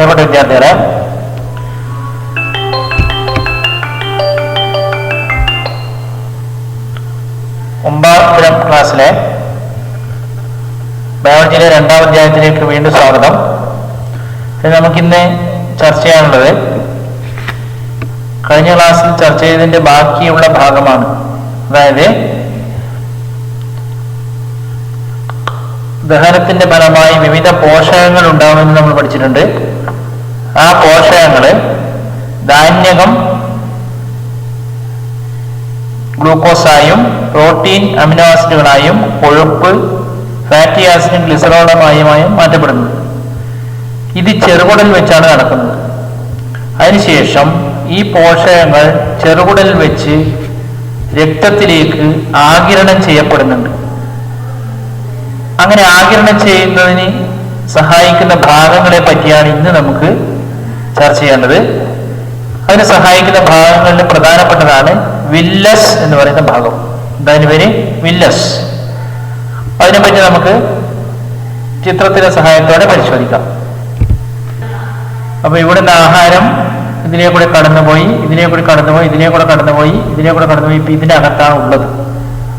പ്രിയപ്പെട്ട വിദ്യാർത്ഥികളെ, ഒമ്പതാം ക്ലാസ്സിലെ ബയോളജിയിലെ 2ാം അധ്യായത്തിലേക്ക് വീണ്ടും സ്വാഗതം. നമുക്കിന്ന് ചർച്ച ചെയ്യാനുള്ളത് കഴിഞ്ഞ ക്ലാസ്സിൽ ചർച്ച ചെയ്തതിന്റെ ബാക്കിയുള്ള ഭാഗമാണ്. അതായത് ദഹനത്തിന്റെ ഫലമായി വിവിധ പോഷകങ്ങൾ ഉണ്ടാകുമെന്ന് നമ്മൾ പഠിച്ചിട്ടുണ്ട്. ആ പോഷകങ്ങള് ധാന്യകം ഗ്ലൂക്കോസായും പ്രോട്ടീൻ അമിനോ ആസിഡുകളായും കൊഴുപ്പ് ഫാറ്റി ആസിഡും ഗ്ലിസറോളുമായും മാറ്റപ്പെടുന്നത്. ഇത് ചെറുകുടൽ വെച്ചാണ് നടക്കുന്നത്. അതിനുശേഷം ഈ പോഷകങ്ങൾ ചെറുകുടൽ വെച്ച് രക്തത്തിലേക്ക് ആഗിരണം ചെയ്യപ്പെടുന്നുണ്ട്. അങ്ങനെ ആഗിരണം ചെയ്യുന്നതിന് സഹായിക്കുന്ന ഭാഗങ്ങളെ പറ്റിയാണ് ഇന്ന് നമുക്ക് ചർച്ച ചെയ്യേണ്ടത്. അതിന് സഹായിക്കുന്ന ഭാഗങ്ങളിൽ പ്രധാനപ്പെട്ടതാണ് വില്ലസ് എന്ന് പറയുന്ന ഭാഗം. അതിന് പേര് വില്ലസ്. അതിനെപ്പറ്റി നമുക്ക് ചിത്രത്തിന്റെ സഹായത്തോടെ പരിശോധിക്കാം. അപ്പൊ ഇവിടുന്ന് ആഹാരം ഇതിലേ കൂടെ കടന്നുപോയി, ഇതിലേ കൂടെ കടന്നുപോയി, ഇതിലേ കൂടെ കടന്നുപോയി, ഇതിലേ കൂടെ കടന്നുപോയി. ഇപ്പൊ ഇതിനകത്താണ് ഉള്ളത്.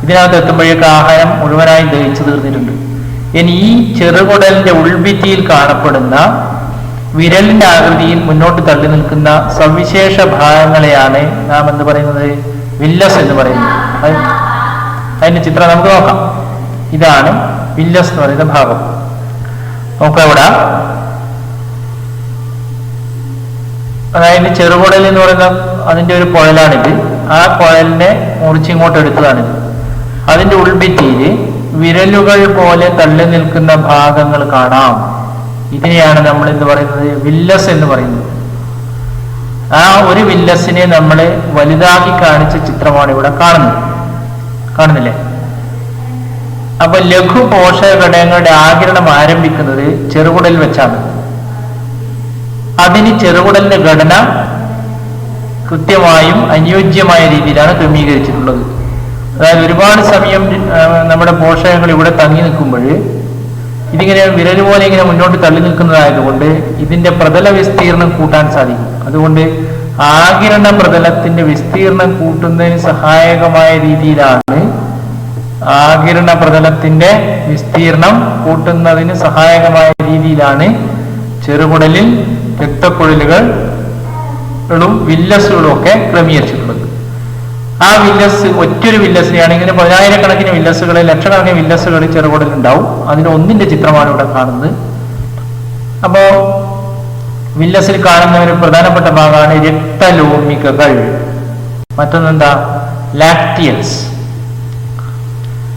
ഇതിനകത്ത് എത്തുമ്പോഴേക്ക് ആഹാരം മുഴുവനായി ദഹിച്ചു തീർന്നിട്ടുണ്ട്. ഇനി ഈ ചെറുകുടലിന്റെ ഉൾഭിത്തിയിൽ കാണപ്പെടുന്ന വിരലിന്റെ ആകൃതിയിൽ മുന്നോട്ട് തള്ളി നിൽക്കുന്ന സവിശേഷ ഭാഗങ്ങളെയാണ് നാം എന്ന് പറയുന്നത് വില്ലസ് എന്ന് പറയുന്നത്. അതിന്റെ ചിത്രം നമുക്ക് നോക്കാം. ഇതാണ് വില്ലസ് എന്ന് പറയുന്ന ഭാഗം. നോക്കാം ഇവിടെ. അതായത് ചെറുകുടൽ എന്ന് പറയുന്ന അതിന്റെ ഒരു കുഴലാണിത്. ആ കുഴലിനെ മുറിച്ചിങ്ങോട്ട് എടുത്തതാണിത്. അതിന്റെ ഉൾഭിത്തിയിൽ വിരലുകൾ പോലെ തള്ളി നിൽക്കുന്ന ഭാഗങ്ങൾ കാണാം. ഇതിനെയാണ് നമ്മൾ എന്ന് പറയുന്നത് വില്ലസ് എന്ന് പറയുന്നത്. ആ ഒരു വില്ലസിനെ നമ്മൾ വലുതാക്കി കാണിച്ച ചിത്രമാണ് ഇവിടെ കാണുന്നില്ലേ? അപ്പൊ ലഘു പോഷക ഘടകങ്ങളുടെ ആഗിരണം ആരംഭിക്കുന്നത് ചെറുകുടൽ വെച്ചാണ്. അതിന് ചെറുകുടലിന്റെ ഘടന കൃത്യമായും അനുയോജ്യമായ രീതിയിലാണ് ക്രമീകരിച്ചിട്ടുള്ളത്. അതായത് ഒരുപാട് സമയം നമ്മുടെ പോഷകങ്ങൾ ഇവിടെ തങ്ങി നിൽക്കുമ്പോൾ ഇതിങ്ങനെ വിരൽ പോലെ ഇങ്ങനെ മുന്നോട്ട് തള്ളി നിൽക്കുന്നതായതുകൊണ്ട് ഇതിന്റെ പ്രതല വിസ്തീർണം കൂട്ടാൻ സാധിക്കും. അതുകൊണ്ട് ആഗിരണ പ്രതലത്തിന്റെ വിസ്തീർണം കൂട്ടുന്നതിന് സഹായകമായ രീതിയിലാണ് ആഗിരണ പ്രതലത്തിന്റെ വിസ്തീർണം കൂട്ടുന്നതിന് സഹായകമായ രീതിയിലാണ് ചെറുകുടലിൽ രക്തക്കുഴലുകളും വില്ലസുകളും ഒക്കെ ക്രമീകരിച്ചിട്ടുള്ളത്. ആ വില്ലസ് ഒറ്റൊരു വില്ലസിനെയാണ്. ഇങ്ങനെ 10,000-കണക്കിന് വില്ലസുകൾ, ലക്ഷക്കണക്കിന് വില്ലസുകൾ ചെറുകുടലിൽ ഉണ്ടാവും. അതിൽ ഒന്നിന്റെ ചിത്രമാണ് ഇവിടെ കാണുന്നത്. അപ്പോ വില്ലസിൽ കാണുന്ന ഒരു പ്രധാനപ്പെട്ട ഭാഗമാണ് രക്തലോമികകൾ. മറ്റൊന്നെന്താ? ലാക്റ്റിയൽസ്.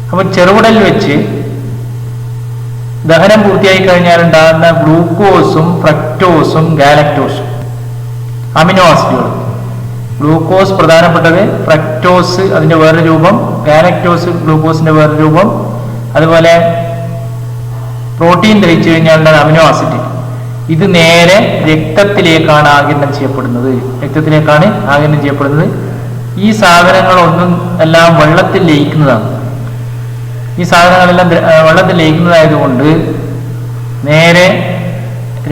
അപ്പൊ ചെറുകുടലിൽ വെച്ച് ദഹനം പൂർത്തിയായി കഴിഞ്ഞാൽ ഉണ്ടാകുന്ന ഗ്ലൂക്കോസും ഫ്രക്ടോസും ഗാലക്ടോസും അമിനോ ആസിഡുകൾ. ഗ്ലൂക്കോസ് പ്രധാനപ്പെട്ടത്, ഫ്രക്ടോസ് അതിന്റെ വേറൊരു രൂപം, ഗാലക്ടോസ് ഗ്ലൂക്കോസിന്റെ വേറൊരു രൂപം. അതുപോലെ പ്രോട്ടീൻ ദഹിച്ചു കഴിഞ്ഞാൽ അമിനോ ആസിഡ്. ഇത് നേരെ രക്തത്തിലേക്കാണ് ആഗിരണം ചെയ്യപ്പെടുന്നത്. ഈ സാധനങ്ങളൊന്നും എല്ലാം വെള്ളത്തിൽ ലയിക്കുന്നതാണ്. ഈ സാധനങ്ങളെല്ലാം വെള്ളത്തിൽ ലയിക്കുന്നതായതുകൊണ്ട് നേരെ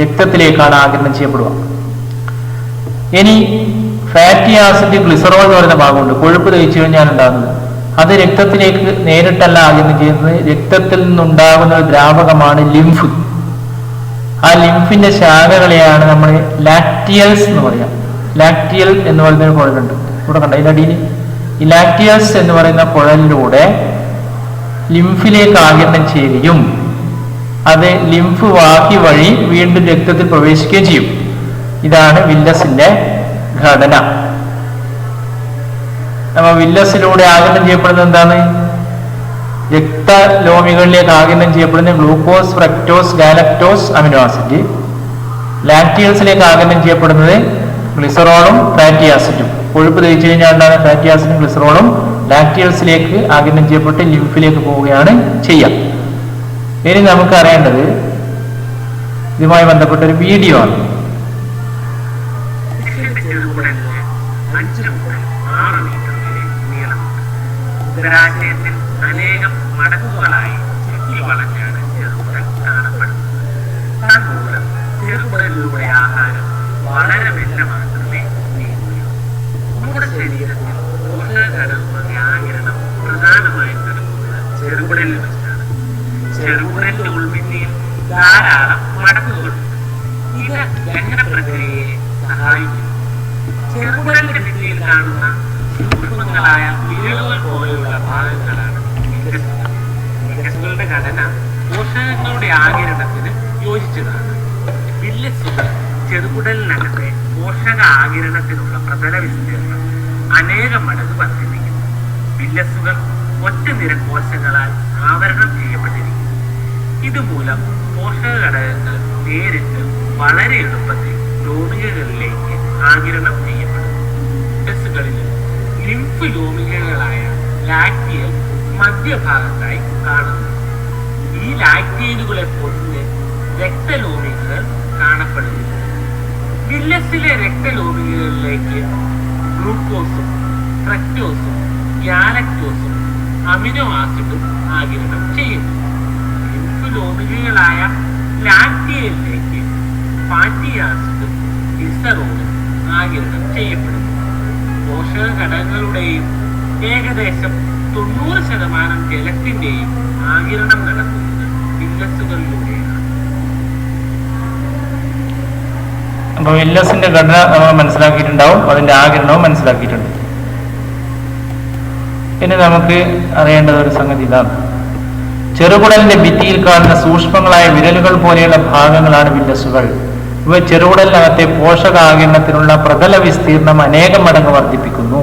രക്തത്തിലേക്കാണ് ആഗിരണം ചെയ്യപ്പെടുക. ഇനി ഫാറ്റി ആസിഡ് ഗ്ലിസറോൾ എന്ന് പറയുന്ന ഭാഗമുണ്ട്. കൊഴുപ്പ് ദഹിച്ചു കഴിഞ്ഞാൽ ഉണ്ടാകുന്നത്. അത് രക്തത്തിലേക്ക് നേരിട്ടല്ല ആഗിരണം ചെയ്യുന്നത്. രക്തത്തിൽ നിന്നുണ്ടാകുന്ന ഒരു ദ്രാവകമാണ് ലിംഫ്. ആ ലിംഫിന്റെ ശാഖകളെയാണ് നമ്മൾ ലാക്റ്റിയൽസ് എന്ന് പറയാം. ലാക്റ്റിയൽ എന്ന് പറയുന്ന ഒരു കുഴലുണ്ട്. ഇവിടെ കണ്ട ഇതിന്റെ അടിയിൽ ഈ ലാക്റ്റിയൽസ് എന്ന് പറയുന്ന കുഴലിലൂടെ ലിംഫിലേക്ക് ആഗിരണം ചെയ്യുകയും അത് ലിംഫ് വാഹി വഴി വീണ്ടും രക്തത്തിൽ പ്രവേശിക്കുകയും ചെയ്യും. ഇതാണ് വില്ലസിന്റെ ഘടന. അപ്പൊ വില്ലസിലൂടെ ആഗിരണം ചെയ്യപ്പെടുന്നത് എന്താണ്? രക്തലോമികളിലേക്ക് ആഗിരണം ചെയ്യപ്പെടുന്ന glucose, fructose, galactose, amino acid. ലാക്റ്റിയൽസിലേക്ക് ആഗിരണം ചെയ്യപ്പെടുന്നത് ഗ്ലിസറോളും ഫാറ്റി ആസിഡും. കൊഴുപ്പ് ദഹിച്ചു കഴിഞ്ഞാൽ ഉണ്ടാകുന്ന ഫാറ്റി ആസിഡും ഗ്ലിസറോളും ലാക്റ്റിയൽസിലേക്ക് ആഗിരണം ചെയ്യപ്പെട്ട് ലിംഫിലേക്ക് പോവുകയാണ് ചെയ്യുക. ഇനി നമുക്ക് അറിയേണ്ടത് ഇതുമായി ബന്ധപ്പെട്ട ഒരു വീഡിയോ ആണ്. അനേകം മടക്കുകളായി ചുറ്റി വളഞ്ഞാണ് ചെറുകുടൽ കാണപ്പെടുന്നത്. തന്മൂലം ചെറുകുടലിലൂടെ ആഹാരം ചെറുകുടലിന്റെ ഉൾഭിത്തിയിൽ ധാരാളം മടക്കുകളുണ്ട്. ഇത് ദഹന പ്രക്രിയയെ സഹായിക്കുന്നു. ചെറുകുടലിന്റെ ഭിത്തിയിൽ കാണുന്ന സൂക്ഷ്മങ്ങളായ വിരലുകൾ പോലെയുള്ള ഭാഗങ്ങളാണ് വില്ലസുകൾ. വില്ലസുകളുടെ ഘടന പോഷകങ്ങളുടെ ആകിരണത്തിന് യോജിച്ചതാണ്. വില്ലസുകൾ ചെറുകുടലിനകത്തെ പോഷക ആകിരണത്തിനുള്ള പ്രതല വിസ്തീർണം അനേകം മടങ്ങ് വർദ്ധിപ്പിക്കുന്നു. വില്ലസുകൾ ഒറ്റ നിര കോശങ്ങളാൽ ആവരണം ചെയ്യപ്പെട്ടിരിക്കുന്നു. ഇതുമൂലം പോഷക ഘടകങ്ങൾ നേരിട്ട് വളരെ എളുപ്പത്തിൽ ലോമികകളിലേക്ക് ആകിരണം ചെയ്യപ്പെടുന്നു. വില്ലസുകളിൽ ലിംഫ് ലോമികകളായ ലാക്റ്റിയൽ മധ്യഭാഗത്തായി കാണുന്നു. ഈ ലാക്റ്റിയലുകളെ പൊതിഞ്ഞ് രക്തലോമികകൾ കാണപ്പെടുന്നു. വില്ലസിലെ രക്തലോമികകളിലേക്ക് ഗ്ലൂക്കോസും ഫ്രക്ടോസും ഗ്യാലക്ടോസും അമിനോ ആസിഡും ആകിരണം ചെയ്യുന്നു. ലിംഫ് ലോമികകളായ ലാക്റ്റിയലിലേക്ക് ഫാറ്റി ആസിഡും ഗ്ലിസറോളും ആകിരണം ചെയ്യപ്പെടുന്നു. പോഷക ഘടകങ്ങളുടെയും ഏകദേശം 90% ജലത്തിന്റെയും ആകിരണം നടക്കുന്നത് വില്ലസുകളിലൂടെയാണ്. അപ്പൊ വില്ലസിന്റെ ഘടന നമ്മൾ മനസ്സിലാക്കിയിട്ടുണ്ടാവും, അതിന്റെ ആകിരണവും മനസ്സിലാക്കിയിട്ടുണ്ട്. ഇനി നമുക്ക് അറിയേണ്ടത് ഒരു സംഗതി ഇതാണ്. ചെറുകുടലിന്റെ ഭിത്തിയിൽ കാണുന്ന സൂക്ഷ്മങ്ങളായ വിരലുകൾ പോലെയുള്ള ഭാഗങ്ങളാണ് വില്ലസുകൾ. ഇവ ചെറുകുടലിനകത്തെ പോഷക ആകിരണത്തിനുള്ള പ്രതല വിസ്തീർണം അനേകം മടങ്ങ് വർദ്ധിപ്പിക്കുന്നു.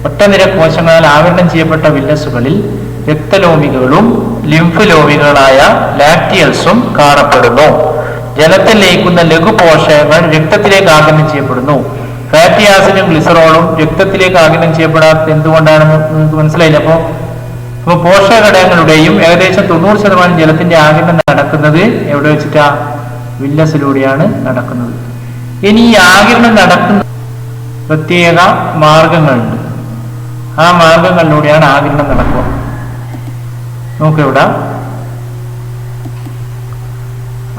ഒറ്റനിര കോശങ്ങളാൽ ആവരണം ചെയ്യപ്പെട്ട വില്ലസുകളിൽ രക്തലോമികളും ലിംഫ് ലോമികളായ ലാക്റ്റിയൽസും കാണപ്പെടുന്നു. ജലത്തിൽ ലയിക്കുന്ന ലഘു പോഷകങ്ങൾ രക്തത്തിലേക്ക് ആഗിരണം ചെയ്യപ്പെടുന്നു. ഫാറ്റി ആസിഡും ഗ്ലിസറോളും രക്തത്തിലേക്ക് ആഗിരണം ചെയ്യപ്പെടാത്ത എന്തുകൊണ്ടാണെന്ന് നിങ്ങൾക്ക് മനസ്സിലായില്ല. അപ്പോൾ പോഷക ഘടകങ്ങളുടെയും ഏകദേശം 90% ജലത്തിന്റെ ആഗിരണം നടക്കുന്നത് എവിടെ വെച്ചിട്ടാ? വില്ലസിലൂടെയാണ് നടക്കുന്നത്. ഇനി ഈ ആഗിരണം നടക്കുന്ന പ്രത്യേക മാർഗങ്ങളുണ്ട്. ആ മാർഗങ്ങളിലൂടെയാണ് ആഗിരണം നടക്കുക. നോക്കിവിടെ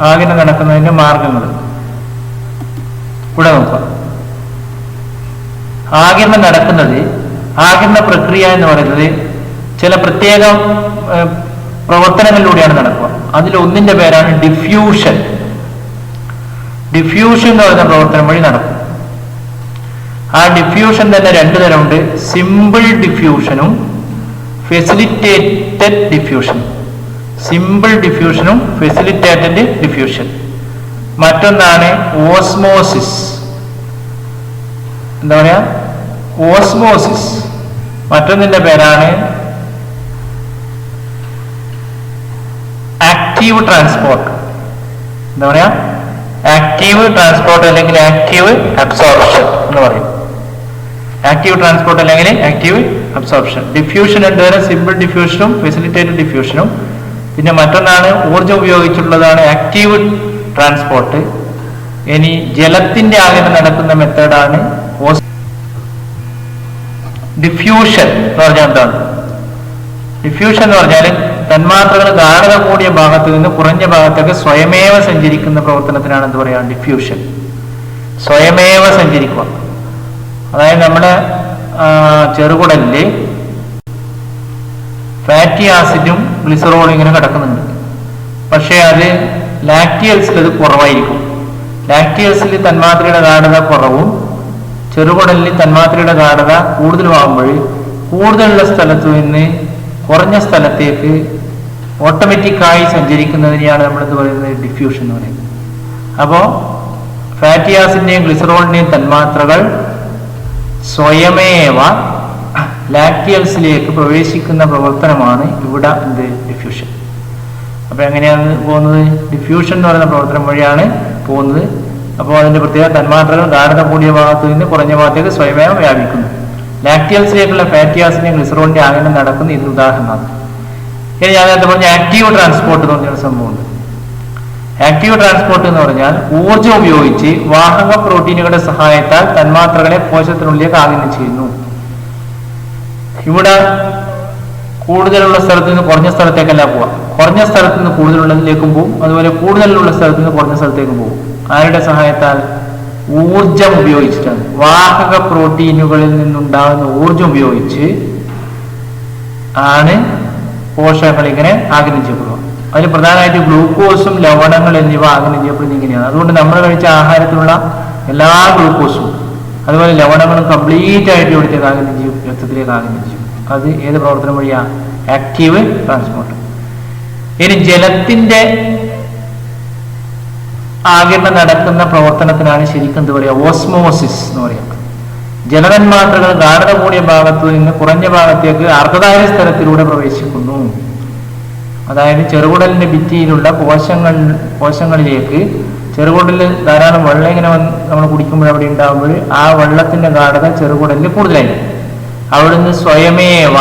ആഗിരണം നടക്കുന്നതിന്റെ മാർഗങ്ങൾ ഇവിടെ നോക്കാം. ആഗിരണം നടക്കുന്നത്, ആഗിരണ പ്രക്രിയ എന്ന് പറയുന്നത് ചില പ്രത്യേക പ്രവർത്തനങ്ങളിലൂടെയാണ് നടക്കുക. അതിലൊന്നിന്റെ പേരാണ് ഡിഫ്യൂഷൻ. ഡിഫ്യൂഷൻ എന്ന് പറയുന്ന പ്രവർത്തനം വഴി നടക്കും. ആ ഡിഫ്യൂഷൻ തന്നെ രണ്ടു തരമുണ്ട്. സിമ്പിൾ ഡിഫ്യൂഷനും ഫെസിലിറ്റേറ്റഡ് ഡിഫ്യൂഷനും. സിമ്പിൾ ഡിഫ്യൂഷനും ഫെസിലിറ്റേറ്റഡ് ഡിഫ്യൂഷൻ. മറ്റൊന്നാണ് ഓസ്മോസിസ്. എന്താ പറയാ? ഓസ്മോസിസ്. മറ്റൊന്നിന്റെ പേരാണ് ആക്റ്റീവ് ട്രാൻസ്പോർട്ട്. എന്താ പറയാ? ആക്റ്റീവ് ട്രാൻസ്പോർട്ട് അല്ലെങ്കിൽ ആക്റ്റീവ് അബ്സോർപ്ഷൻ എന്ന് പറയും. ആക്റ്റീവ് ട്രാൻസ്പോർട്ട് അല്ലെങ്കിൽ ആക്റ്റീവ് അബ്സോർപ്ഷൻ. ഡിഫ്യൂഷൻ ഉണ്ട്, സിമ്പിൾ ഡിഫ്യൂഷനും ഫെസിലിറ്റേറ്റഡ് ഡിഫ്യൂഷനും. പിന്നെ മറ്റൊന്നാണ് ഊർജ്ജം ഉപയോഗിച്ചിട്ടുള്ളതാണ് ആക്റ്റീവ് ട്രാൻസ്പോർട്ട്. ഇനി ജലത്തിന്റെ ആഗിരണം നടക്കുന്ന മെത്തേഡാണ് ഡിഫ്യൂഷൻ എന്ന് പറഞ്ഞാൽ എന്താണ്? ഡിഫ്യൂഷൻ എന്ന് പറഞ്ഞാൽ തന്മാത്രകൾ ഗാഢത കൂടിയ ഭാഗത്ത് നിന്ന് കുറഞ്ഞ ഭാഗത്തേക്ക് സ്വയമേവ സഞ്ചരിക്കുന്ന പ്രവർത്തനത്തിനാണ് എന്ത് പറയാ? ഡിഫ്യൂഷൻ. സ്വയമേവ സഞ്ചരിക്കുക. അതായത് നമ്മുടെ ചെറുകുടലില് ഫാറ്റി ആസിഡും ഗ്ലിസറോളും ഇങ്ങനെ കിടക്കുന്നുണ്ട്. പക്ഷെ അത് ലാക്റ്റിയൽസിൽ അത് കുറവായിരിക്കും. ലാക്റ്റിയൽസിൽ തന്മാത്രയുടെ ഗാഢത കുറവും ചെറുകുടലിൽ തന്മാത്രയുടെ ഗാഢത കൂടുതലുമാകുമ്പോൾ കൂടുതലുള്ള സ്ഥലത്തു നിന്ന് കുറഞ്ഞ സ്ഥലത്തേക്ക് ഓട്ടോമാറ്റിക്കായി സഞ്ചരിക്കുന്നതിനെയാണ് നമ്മൾ എന്ത് പറയുന്നത്? ഡിഫ്യൂഷൻ എന്ന് പറയുന്നത്. അപ്പോൾ ഫാറ്റി ആസിഡിന്റെയും ഗ്ലിസറോളിന്റെയും തന്മാത്രകൾ സ്വയമേവ ലാക്റ്റിയൽസിലേക്ക് പ്രവേശിക്കുന്ന പ്രവർത്തനമാണ് ഇവിടെ എന്ത്? ഡിഫ്യൂഷൻ. അപ്പൊ എങ്ങനെയാണ് പോകുന്നത്? ഡിഫ്യൂഷൻ എന്ന് പറയുന്ന പ്രവർത്തനം വഴിയാണ് പോകുന്നത്. അപ്പോൾ അതിന്റെ പ്രത്യേക തന്മാത്രകൾ ഗാഢത കൂടിയ ഭാഗത്തു നിന്ന് കുറഞ്ഞ ഭാഗത്തേക്ക് സ്വയമേവ വ്യാപിക്കുന്നു. ലാക്റ്റിയൽസിലേക്കുള്ള ഫാറ്റി ആസിഡിന്റെയും ഗ്ലിസറോളിന്റെ ആഗിരണം നടക്കുന്ന ഇതിന് ഉദാഹരണമാണ്. ഇനി ഞാൻ നേരത്തെ പറഞ്ഞ ആക്റ്റീവ് ട്രാൻസ്പോർട്ട് എന്ന് പറഞ്ഞൊരു സംഭവമുണ്ട്. ആക്റ്റീവ് ട്രാൻസ്പോർട്ട് എന്ന് പറഞ്ഞാൽ ഊർജ്ജം ഉപയോഗിച്ച് വാഹക പ്രോട്ടീനുകളുടെ സഹായത്താൽ തന്മാത്രകളെ കോശത്തിനുള്ളിലേക്ക് ആഗിരണം ചെയ്യുന്നു. ഇവിടെ കൂടുതലുള്ള സ്ഥലത്ത് നിന്ന് കുറഞ്ഞ സ്ഥലത്തേക്കല്ല പോവാം. കുറഞ്ഞ സ്ഥലത്ത് നിന്ന് കൂടുതലുള്ളതിലേക്കും പോകും. അതുപോലെ കൂടുതലുള്ള സ്ഥലത്ത് നിന്ന് കുറഞ്ഞ സ്ഥലത്തേക്കും പോകും. ആരുടെ സഹായത്താൽ? ഊർജം ഉപയോഗിച്ചിട്ടാണ്. വാഹക പ്രോട്ടീനുകളിൽ നിന്നുണ്ടാകുന്ന ഊർജം ഉപയോഗിച്ച് ആണ് പോഷകങ്ങൾ ഇങ്ങനെ ആഗിരണം ചെയ്യപ്പെടുക. അതിൽ പ്രധാനമായിട്ട് ഗ്ലൂക്കോസും ലവണങ്ങൾ എന്നിവ ആഗിരണം ചെയ്യപ്പെടുന്നത് ഇങ്ങനെയാണ്. അതുകൊണ്ട് നമ്മൾ കഴിച്ച ആഹാരത്തിലുള്ള എല്ലാ ഗ്ലൂക്കോസും അതുപോലെ ലവണങ്ങളും കംപ്ലീറ്റ് ആയിട്ട് ഇവിടത്തേക്ക് ആഗിരണം ചെയ്യും, രക്തത്തിലേക്ക് ആഗിരണം ചെയ്യും. അത് ഏത് പ്രവർത്തനം വഴിയാ? Active transport. ഇനി ജലത്തിന്റെ ആഗിരണം നടക്കുന്ന പ്രവർത്തനത്തിനാണ് ശരിക്കും എന്ത് പറയുക? ഓസ്മോസിസ് എന്ന് പറയുക. ജലതന്മാത്രകൾ ഗാഢത കൂടിയ ഭാഗത്തു നിന്ന് കുറഞ്ഞ ഭാഗത്തേക്ക് അർദ്ധധാര സ്ഥലത്തിലൂടെ പ്രവേശിക്കുന്നു. അതായത് ചെറുകുടലിന്റെ ഭിത്തിയിലുള്ള കോശങ്ങളിലേക്ക് ചെറുകുടലിൽ ധാരാളം വെള്ളം ഇങ്ങനെ നമ്മൾ കുടിക്കുമ്പോൾ അവിടെ ഉണ്ടാകുമ്പോൾ ആ വെള്ളത്തിന്റെ ഗാഢത ചെറുകുടലിൽ കൂടുതലായിരിക്കും. അവിടുന്ന് സ്വയമേവ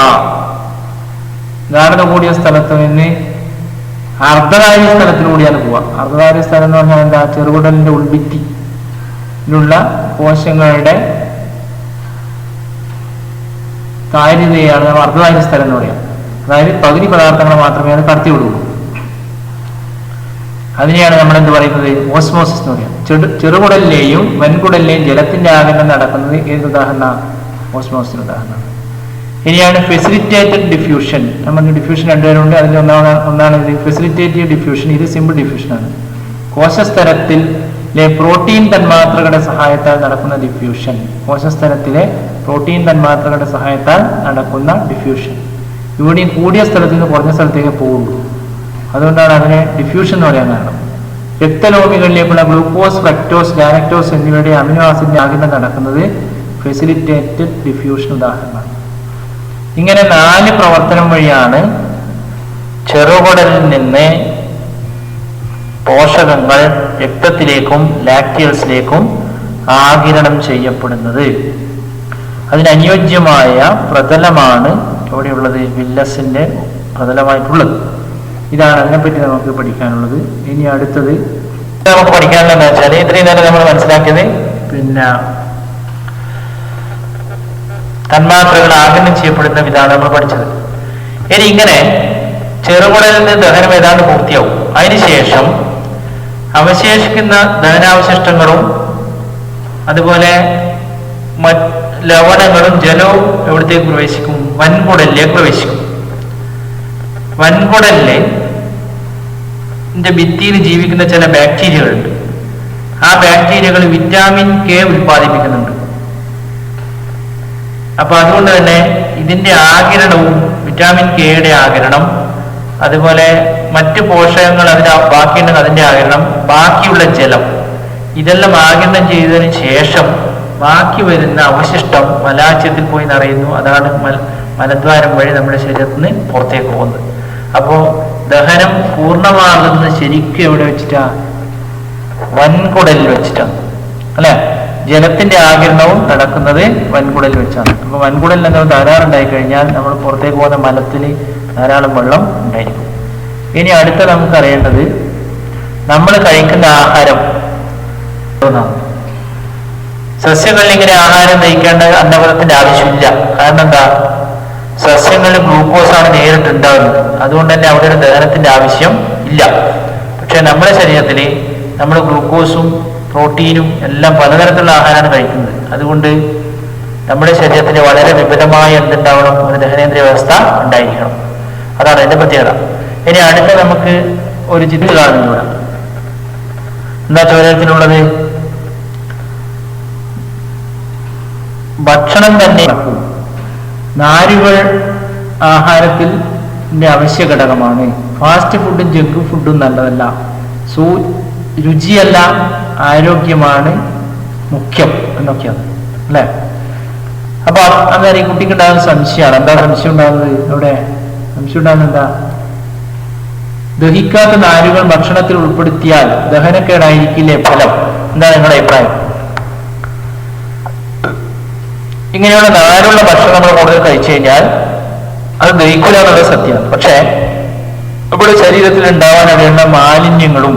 ഗാഢത കൂടിയ സ്ഥലത്ത് നിന്ന് അർദ്ധധാര്യ സ്ഥലത്തിലൂടെയാണ് പോവുക. അർദ്ധധാര്യ സ്ഥലം എന്ന് പറഞ്ഞാൽ എന്താ? ചെറുകുടലിന്റെ ഉൾഭിത്തിയിലുള്ള കോശങ്ങളുടെ കാര്യതയാണ് അർദ്ധധാര്യ സ്ഥലം എന്ന് പറയാം. അതായത് പകുതി പദാർത്ഥങ്ങൾ മാത്രമേ അത് കടത്തി വിടുകയുള്ളൂ. അതിനെയാണ് നമ്മൾ എന്ത് പറയുന്നത്? ഓസ്മോസിസ് എന്ന് പറയാം. ചെറുകുടലിലെയും വൻകുടലിലെയും ജലത്തിന്റെ ആഗിരണം നടക്കുന്നത് ഏത് ഉദാഹരണ? ഓസ്മോസിന് ഉദാഹരണം. ഇനിയാണ് ഫെസിലിറ്റേറ്റഡ് ഡിഫ്യൂഷൻ. നമ്മൾ ഡിഫ്യൂഷൻ രണ്ടുപേരുണ്ട്. അതിൽ ഒന്നാണ് ഇത് ഫെസിലിറ്റേറ്റീവ് ഡിഫ്യൂഷൻ. ഇത് സിമ്പിൾ ഡിഫ്യൂഷനാണ്. കോശസ്തരത്തിലെ പ്രോട്ടീൻ തന്മാത്രകളുടെ സഹായത്താൽ നടക്കുന്ന ഡിഫ്യൂഷൻ. കോശസ്തരത്തിലെ പ്രോട്ടീൻ തന്മാത്രകളുടെ സഹായത്താൽ നടക്കുന്ന ഡിഫ്യൂഷൻ. ഇവിടെയും കൂടിയ സ്ഥലത്ത് നിന്ന് കുറഞ്ഞ സ്ഥലത്തേക്ക് പോകുള്ളൂ. അതുകൊണ്ടാണ് അതിനെ ഡിഫ്യൂഷൻ എന്ന് പറയാൻ കാരണം. രക്തലോമികളിലേക്കുള്ള ഗ്ലൂക്കോസ്, ഫ്രക്ടോസ്, ഗാലക്ടോസ് എന്നിവയുടെ അമിനോ ആസിഡിന്റെ ആഗിരണം നടക്കുന്നത് ഫെസിലിറ്റേറ്റഡ് ഡിഫ്യൂഷൻ ഉദാഹരണമാണ്. ഇങ്ങനെ 4 പ്രവർത്തനം വഴിയാണ് ചെറുകുടലിൽ നിന്ന് പോഷകങ്ങൾ രക്തത്തിലേക്കും ലാക്റ്റിയൽസിലേക്കും ആഗിരണം ചെയ്യപ്പെടുന്നത്. അതിനനുയോജ്യമായ പ്രതലമാണ് എവിടെയുള്ളത്? വില്ലസിന്റെ പ്രതലമായിട്ടുള്ളത്. ഇതാണ് അതിനെപ്പറ്റി നമുക്ക് പഠിക്കാനുള്ളത്. ഇനി അടുത്തത് നമുക്ക് പഠിക്കാനുള്ളതെന്ന് വെച്ചാൽ ഇത്രയും നേരം നമ്മൾ മനസ്സിലാക്കിയത് പിന്നെ തന്മാത്രകൾ ആഗിരണം ചെയ്യപ്പെടുന്ന വിധമാണ് നമ്മൾ പഠിച്ചത്. ഇനി ഇങ്ങനെ ചെറുകുടലിൽ നിന്ന് ദഹനം ഏതാണ്ട് പൂർത്തിയാവും. അതിനുശേഷം അവശേഷിക്കുന്ന ദഹനാവശിഷ്ടങ്ങളും അതുപോലെ ലവണങ്ങളും ജലവും എവിടത്തേക്ക് പ്രവേശിക്കും? വൻകുടലിലേക്ക് പ്രവേശിക്കും. വൻകുടലിന്റെ ഭിത്തിയിൽ ജീവിക്കുന്ന ചില ബാക്ടീരിയകളുണ്ട്. ആ ബാക്ടീരിയകൾ വിറ്റാമിൻ കെ ഉൽപ്പാദിപ്പിക്കുന്നുണ്ട്. അപ്പൊ അതുകൊണ്ട് തന്നെ ഇതിന്റെ ആഗിരണവും വിറ്റാമിൻ കെയുടെ ആഗിരണം, അതുപോലെ മറ്റ് പോഷകങ്ങൾ ബാക്കിയുണ്ടെങ്കിൽ അതിന്റെ ആഗിരണം, ബാക്കിയുള്ള ജലം, ഇതെല്ലാം ആഗിരണം ചെയ്തതിന് ശേഷം ബാക്കി വരുന്ന അവശിഷ്ടം മലാശയത്തിൽ പോയി നിറയുന്നു. അതാണ് മലദ്വാരം വഴി നമ്മുടെ ശരീരത്തിൽ നിന്ന് പുറത്തേക്ക് പോകുന്നത്. അപ്പോൾ ദഹനം പൂർണ്ണമാകുന്നത് ശരിക്കും എവിടെ വെച്ചിട്ടാ? വൻകുടലിൽ വെച്ചിട്ടാണ്, അല്ലെ? ജലത്തിന്റെ ആഗിരണവും നടക്കുന്നത് വൻകുടലിൽ വെച്ചാണ്. അപ്പൊ വൻകുടലിൽ എന്തെങ്കിലും ധാരാളം കഴിഞ്ഞാൽ നമ്മൾ പുറത്തേക്ക് പോകുന്ന മലത്തിൽ ധാരാളം വെള്ളം ഉണ്ടായിരിക്കും. ഇനി അടുത്ത നമുക്ക് അറിയേണ്ടത് നമ്മൾ കഴിക്കുന്ന ആഹാരം. സസ്യങ്ങളിൽ ഇങ്ങനെ ആഹാരം കഴിക്കേണ്ട അന്നപദത്തിന്റെ ആവശ്യമില്ല. കാരണം എന്താ? സസ്യങ്ങളിൽ ഗ്ലൂക്കോസ് ആണ് നേരിട്ട് ഉണ്ടാകുന്നത്. അതുകൊണ്ട് തന്നെ അവിടെ ഒരു ദഹനത്തിന്റെ ആവശ്യം ഇല്ല. പക്ഷെ നമ്മുടെ ശരീരത്തിൽ നമ്മൾ ഗ്ലൂക്കോസും പ്രോട്ടീനും എല്ലാം പലതരത്തിലുള്ള ആഹാരമാണ് കഴിക്കുന്നത്. അതുകൊണ്ട് നമ്മുടെ ശരീരത്തിന് വളരെ വിപുലമായ എന്തുണ്ടാവണം? ഒരു ദഹനേന്ദ്രിയ വ്യവസ്ഥ ഉണ്ടായിരിക്കണം. അതാണ് അതിന്റെ പ്രത്യേകത. ഇനി അടുത്ത നമുക്ക് ഒരു ചിത്രം കാണുന്നില്ല. എന്താ ചോദ്യത്തിലുള്ളത്? ഭക്ഷണം തന്നെ നാരുകൾ ആഹാരത്തിന്റെ അവശ്യ ഘടകമാണ്. ഫാസ്റ്റ് ഫുഡും ജങ്ക് ഫുഡും നല്ലതല്ല. രുചിയല്ല, ആരോഗ്യമാണ് മുഖ്യം എന്നൊക്കെയാണ്, അല്ലെ? അപ്പൊ അന്നേരം ഈ കുട്ടിക്ക് ഉണ്ടാകുന്ന സംശയമാണ്. എന്താ സംശയം ഉണ്ടാകുന്നത്? അവിടെ സംശയം ഉണ്ടാകുന്നത് എന്താ? ദഹിക്കാത്ത നാരുകൾ ഭക്ഷണത്തിൽ ഉൾപ്പെടുത്തിയാൽ ദഹനക്കേടായിരിക്കില്ലേ ഫലം? എന്താ നിങ്ങളുടെ അഭിപ്രായം? ഇങ്ങനെയുള്ള നാരുള്ള ഭക്ഷണം നമ്മൾ കൂടുതൽ കഴിച്ചു കഴിഞ്ഞാൽ അത് ദഹിക്കില്ല എന്നുള്ളത് സത്യമാണ്. പക്ഷേ നമ്മുടെ ശരീരത്തിൽ ഉണ്ടാവാൻ അറിയുന്ന മാലിന്യങ്ങളും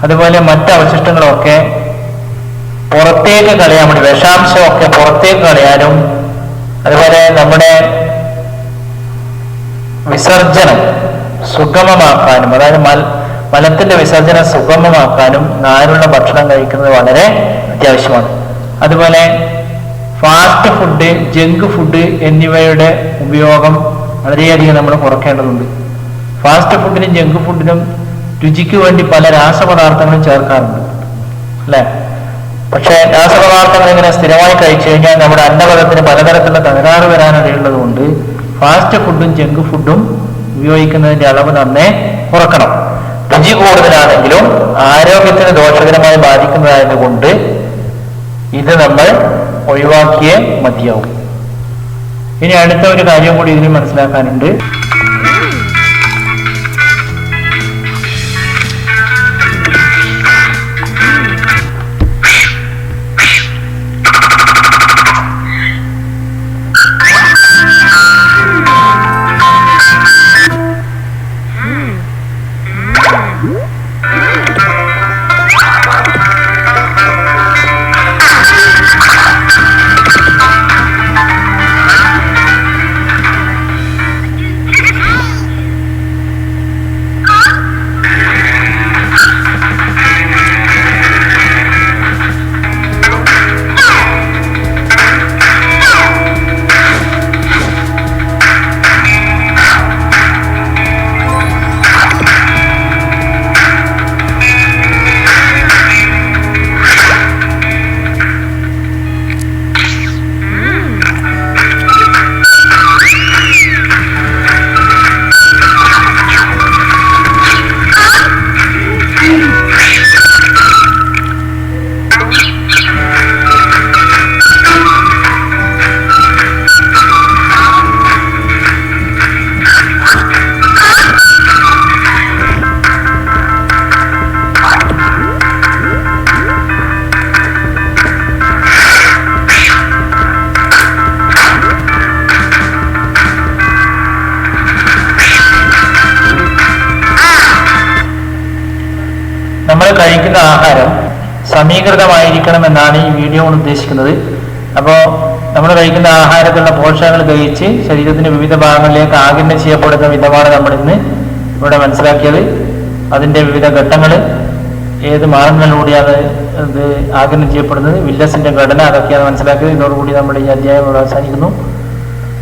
അതുപോലെ മറ്റ് അവശിഷ്ടങ്ങളൊക്കെ പുറത്തേക്ക് കളയാൻ വേണ്ടി, വിഷാംശമൊക്കെ പുറത്തേക്ക് കളയാനും അതുപോലെ നമ്മുടെ വിസർജനം സുഗമമാക്കാനും, അതായത് മലത്തിന്റെ വിസർജനം സുഗമമാക്കാനും നാരുള്ള ഭക്ഷണം കഴിക്കുന്നത് വളരെ അത്യാവശ്യമാണ്. അതുപോലെ ഫാസ്റ്റ് ഫുഡ്, ജങ്ക് ഫുഡ് എന്നിവയുടെ ഉപയോഗം വളരെയധികം നമ്മൾ കുറയ്ക്കേണ്ടതുണ്ട്. ഫാസ്റ്റ് ഫുഡിനും ജങ്ക് ഫുഡിനും രുചിക്ക് വേണ്ടി പല രാസപദാർത്ഥങ്ങളും ചേർക്കാറുണ്ട് അല്ലെ. പക്ഷെ രാസപദാർത്ഥങ്ങൾ ഇങ്ങനെ സ്ഥിരമായി കഴിച്ചു കഴിഞ്ഞാൽ നമ്മുടെ അന്നപഥത്തിന് പലതരത്തിലുള്ള തകരാറ് വരാനിടയുള്ളത് കൊണ്ട് ഫാസ്റ്റ് ഫുഡും ജങ്ക് ഫുഡും ഉപയോഗിക്കുന്നതിന്റെ അളവ് നന്നേ കുറക്കണം. രുചി കൂടുതലാണെങ്കിലും ആരോഗ്യത്തിന് ദോഷകരമായി ബാധിക്കുന്നതായതുകൊണ്ട് ഇത് നമ്മൾ ഒഴിവാക്കിയേ മതിയാവും. ഇനി അടുത്ത ഒരു കാര്യം കൂടി ഇതിന് മനസ്സിലാക്കാനുണ്ട്. നമ്മൾ കഴിക്കുന്ന ആഹാരം സമീകൃതമായിരിക്കണം എന്നാണ് ഈ വീഡിയോ കൊണ്ട് ഉദ്ദേശിക്കുന്നത്. അപ്പോൾ നമ്മൾ കഴിക്കുന്ന ആഹാരത്തിലുള്ള പോഷകങ്ങൾ കഴിച്ച് ശരീരത്തിന്റെ വിവിധ ഭാഗങ്ങളിലേക്ക് ആഗിരണം ചെയ്യപ്പെടുന്ന വിധമാണ് നമ്മൾ ഇന്ന് ഇവിടെ മനസ്സിലാക്കിയത്. അതിന്റെ വിവിധ ഘട്ടങ്ങൾ, ഏത് മാർഗങ്ങളിലൂടെയാണ് ഇത് ആഗിരണം ചെയ്യപ്പെടുന്നത്, വില്ലസിന്റെ ഘടന, അതൊക്കെയാണ് മനസ്സിലാക്കിയത്. ഇതോടുകൂടി നമ്മുടെ ഈ അധ്യായം അവസാനിക്കുന്നു.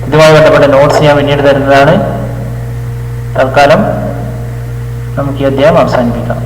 ഇതുമായി ബന്ധപ്പെട്ട നോട്ട്സ് ഞാൻ പിന്നീട് തരുന്നതാണ്. തൽക്കാലം നമുക്ക് ഈ അധ്യായം അവസാനിപ്പിക്കാം.